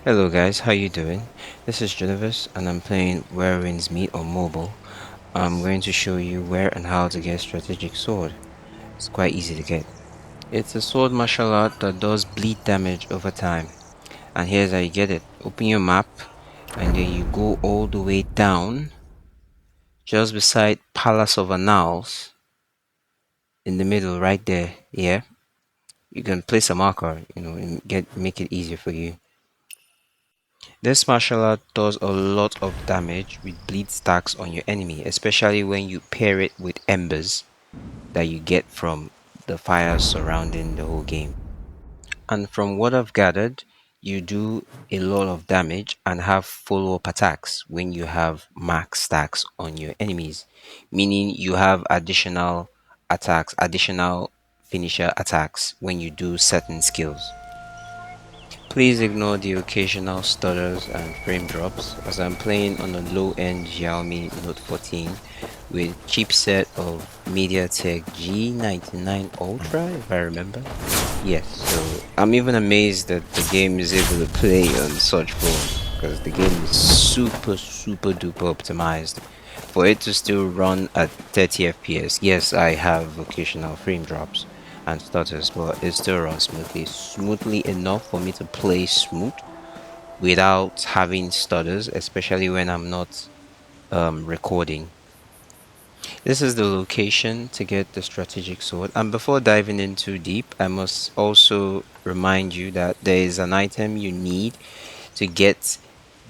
Hello guys, how you doing? This is Genevis and I'm playing Where Winds Meet on mobile. I'm going to show you where and how to get Strategic Sword. It's quite easy to get. It's a sword martial art that does bleed damage over time. And here's how you get it. Open your map and then you go all the way down just beside Palace of Annals in the middle right there. Yeah. You can place a marker, and make it easier for you. This martial art does a lot of damage with bleed stacks on your enemy, especially when you pair it with embers that you get from the fires surrounding the whole game. And from what I've gathered, you do a lot of damage and have follow-up attacks when you have max stacks on your enemies, meaning you have additional attacks, additional finisher attacks when you do certain skills. Please ignore the occasional stutters and frame drops as I'm playing on a low-end Xiaomi Note 14 with chipset of MediaTek G99 Ultra if I remember. Yes, so I'm even amazed that the game is able to play on such phone because the game is super duper optimized for it to still run at 30 FPS. Yes, I have occasional frame drops and stutters, but it still runs smoothly enough for me to play smooth without having stutters, especially when I'm not recording. This is the location to get the strategic sword. And before diving in too deep, I must also remind you that there is an item you need to get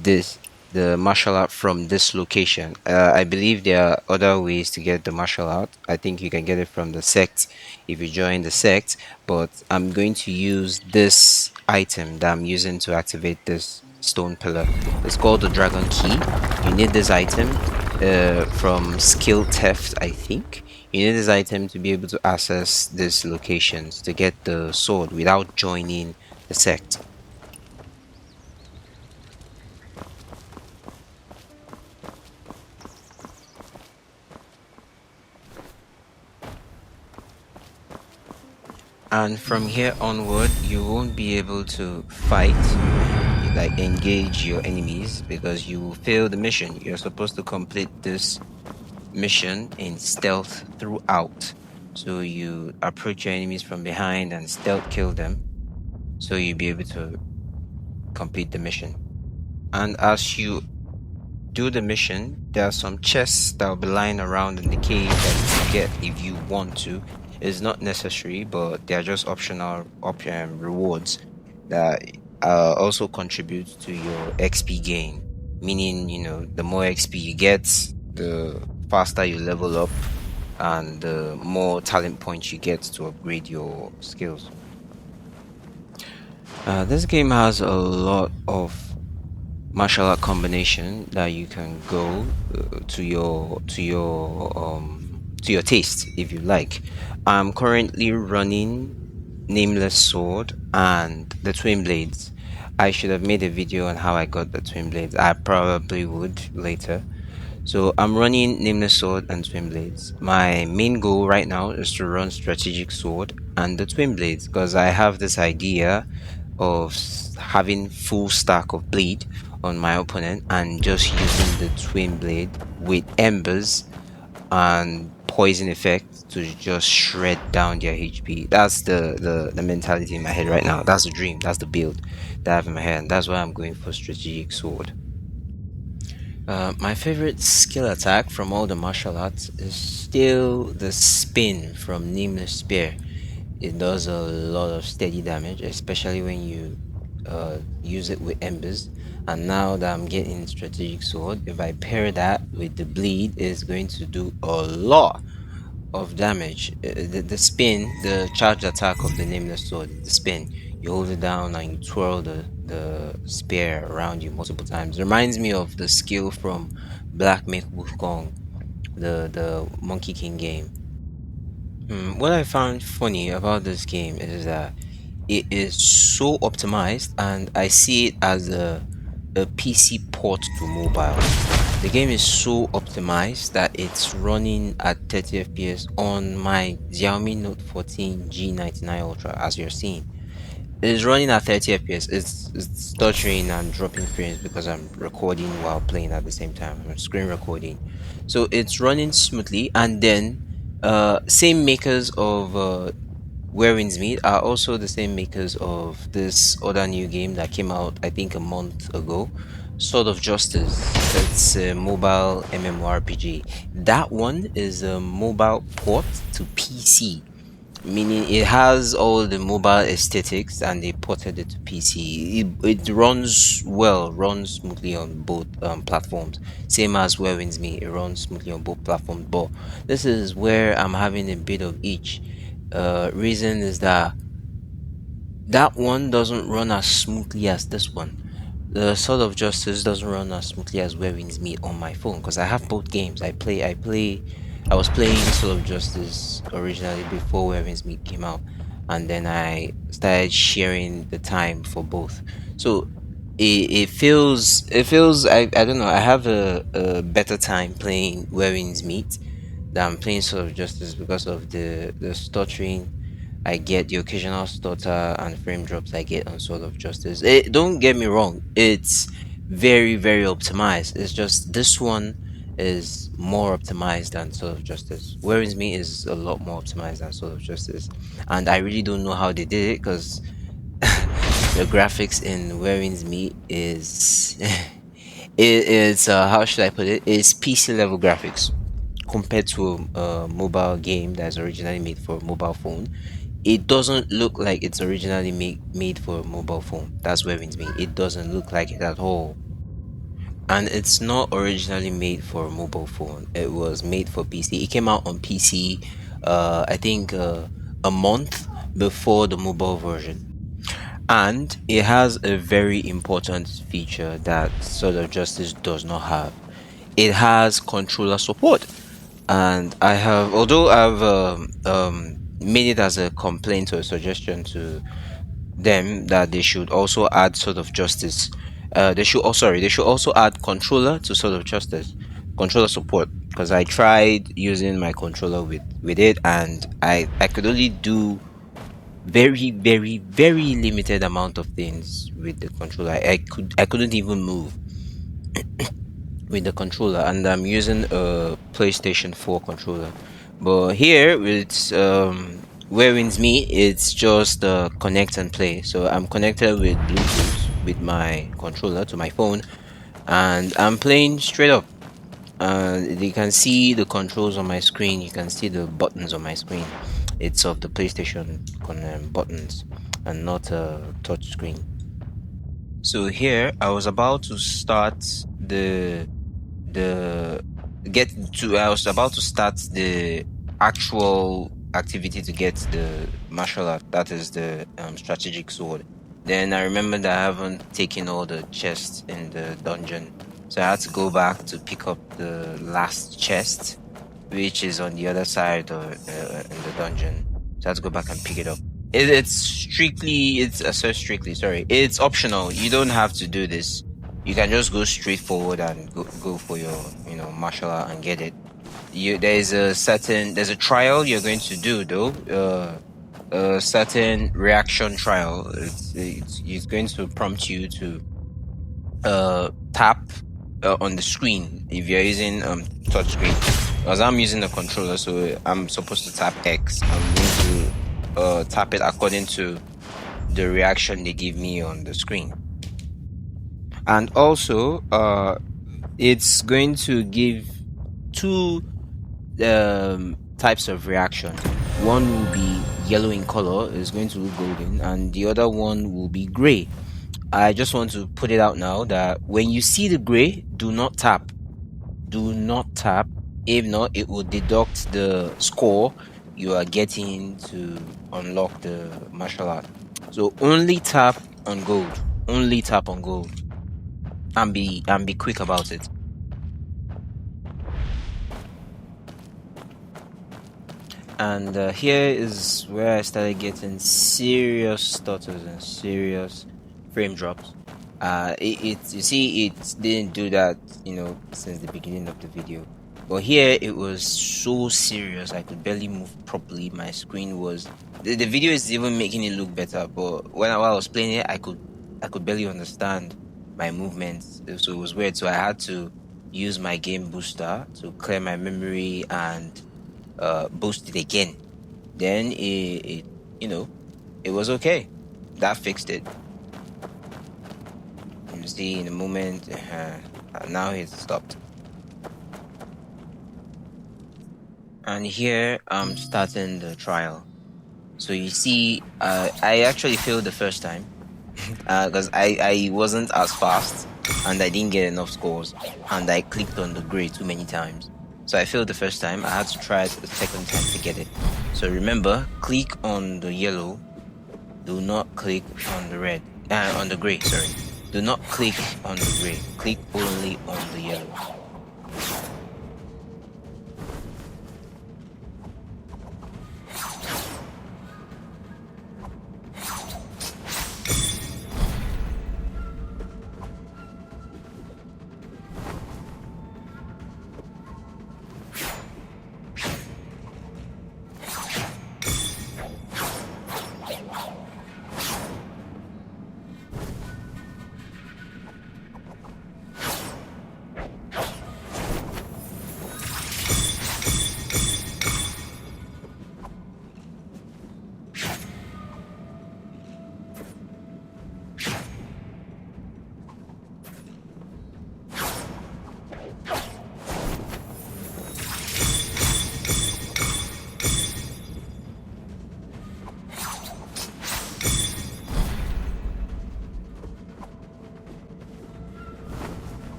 this the martial art from this location. I believe there are other ways to get the martial art. I think you can get it from the sect if you join the sect, but I'm going to use this item that I'm using to activate this stone pillar. It's called the dragon key. You need this item from skill theft, I think. You need this item to be able to access these locations to get the sword without joining the sect. And from here onward you won't be able to fight, like engage your enemies, because you will fail the mission. You're supposed to complete this mission in stealth throughout, so you approach your enemies from behind and stealth kill them, so you'll be able to complete the mission. And as you do the mission, there are some chests that will be lying around in the cave that you can get if you want to. It's not necessary, but they are just optional rewards that also contribute to your XP gain. Meaning, the more XP you get, the faster you level up, and the more talent points you get to upgrade your skills. This game has a lot of martial art combination that you can go to your taste if you like. I'm currently running Nameless Sword and the Twin Blades. I should have made a video on how I got the Twin Blades. I probably would later. So I'm running Nameless Sword and Twin Blades. My main goal right now is to run Strategic Sword and the Twin Blades because I have this idea of having full stack of bleed on my opponent and just using the Twin Blade with embers and poison effect to just shred down their HP. That's the mentality in my head right now. That's the dream. That's the build that I have in my head. And that's why I'm going for Strategic Sword. My favorite skill attack from all the martial arts is still the spin from Nameless Spear. It does a lot of steady damage, especially when you use it with embers. And now that I'm getting strategic sword, if I pair that with the bleed, it's going to do a lot of damage. The spin, the charged attack of the Nameless Sword, the spin. You hold it down and you twirl the spear around you multiple times. Reminds me of the skill from Black Myth Wukong, the Monkey King game. What I found funny about this game is that it is so optimized, and I see it as a PC port to mobile. The game is so optimized that it's running at 30 FPS on my Xiaomi Note 14 G99 Ultra, as you're seeing. It's running at 30 FPS. It's stuttering and dropping frames because I'm recording while playing at the same time. I'm screen recording, so it's running smoothly. And then, same makers of Where Winds Meet are also the same makers of this other new game that came out, I think, a month ago. Sword of Justice. It's a mobile MMORPG. That one is a mobile port to PC, meaning it has all the mobile aesthetics and they ported it to PC. It runs well, runs smoothly on both platforms. Same as Where Winds Me, it runs smoothly on both platforms. But this is where I'm having a bit of each. Reason is that one doesn't run as smoothly as this one. The Sword of Justice doesn't run as smoothly as Where Winds Meet on my phone because I have both games. I was playing Sword of Justice originally before Where Winds Meet came out, and then I started sharing the time for both. So it feels I don't know, I have a better time playing Where Winds Meet than playing Sword of Justice because of the stuttering I get, the occasional stutter and frame drops I get on Sword of Justice. Don't get me wrong, it's very, very optimized. It's just this one is more optimized than Sword of Justice. Whereas me is a lot more optimized than Sword of Justice. And I really don't know how they did it because the graphics in Whereins Me is it's how should I put it? It's PC level graphics compared to a mobile game that's originally made for a mobile phone. It doesn't look like it's originally made for a mobile phone. That's where it's made. It doesn't look like it at all. And it's not originally made for a mobile phone. It was made for PC. It came out on PC, I think, a month before the mobile version. And it has a very important feature that Sword of Justice does not have. It has controller support. And I have, although I've made it as a complaint or a suggestion to them that they should also add Sword of Justice. They should also add controller to Sword of Justice, controller support. Because I tried using my controller with it, and I could only do very, very, very limited amount of things with the controller. I couldn't even move with the controller, and I'm using a PlayStation 4 controller. But here with Where Winds Me, it's just connect and play. So I'm connected with Bluetooth with my controller to my phone, and I'm playing straight up. And you can see the controls on my screen. You can see the buttons on my screen. It's of the PlayStation buttons and not a touch screen. So here I was about to start the get to I was about to start the actual activity to get the martial art, that is the strategic sword. Then I remember that I haven't taken all the chests in the dungeon, so I had to go back to pick up the last chest, which is on the other side of, in the dungeon. So I had to go back and pick it up. It's optional. You don't have to do this. You can just go straight forward and go for your martial art and get it. There's a trial you're going to do though. A certain reaction trial. It's going to prompt you to tap on the screen if you're using touch screen. Because I'm using the controller, so I'm supposed to tap X. I'm going to tap it according to the reaction they give me on the screen. And also it's going to give two types of reaction. One will be yellow in color, is going to look golden, and the other one will be gray. I just want to put it out now that when you see the gray, do not tap. Do not tap. If not, it will deduct the score you are getting to unlock the martial art. So only tap on gold. Only tap on gold. And be quick about it. And here is where I started getting serious stutters and serious frame drops. You see, it didn't do that, since the beginning of the video. But here it was so serious, I could barely move properly. My screen was The video is even making it look better, but while I was playing it, I could barely understand my movements. So it was weird. So I had to use my game booster to clear my memory and boost it again. Then it you know it was okay. That fixed it. You see, in the moment, now it's stopped. And here I'm starting the trial. So you see, I actually failed the first time because I wasn't as fast and I didn't get enough scores and I clicked on the gray too many times. So I failed the first time. I had to try it the second time to get it. So remember, click on the yellow. Do not click on the red. On the gray. Sorry. Do not click on the gray. Click only on the yellow.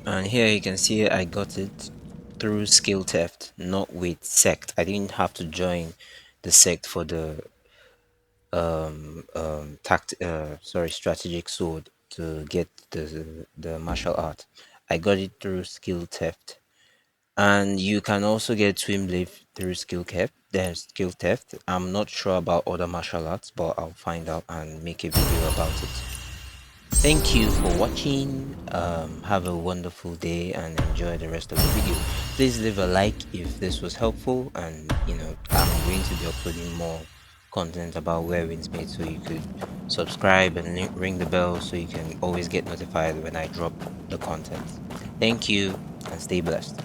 And here you can see I got it through skill theft, not with sect. I didn't have to join the sect for the strategic sword to get the martial art. I got it through skill theft. And you can also get swim blade through skill theft. I'm not sure about other martial arts, but I'll find out and make a video about it. Thank you for watching. Have a wonderful day and enjoy the rest of the video. Please leave a like if this was helpful, and I'm going to be uploading more content about Where Winds Meet, so you could subscribe and ring the bell so you can always get notified when I drop the content. Thank you and stay blessed.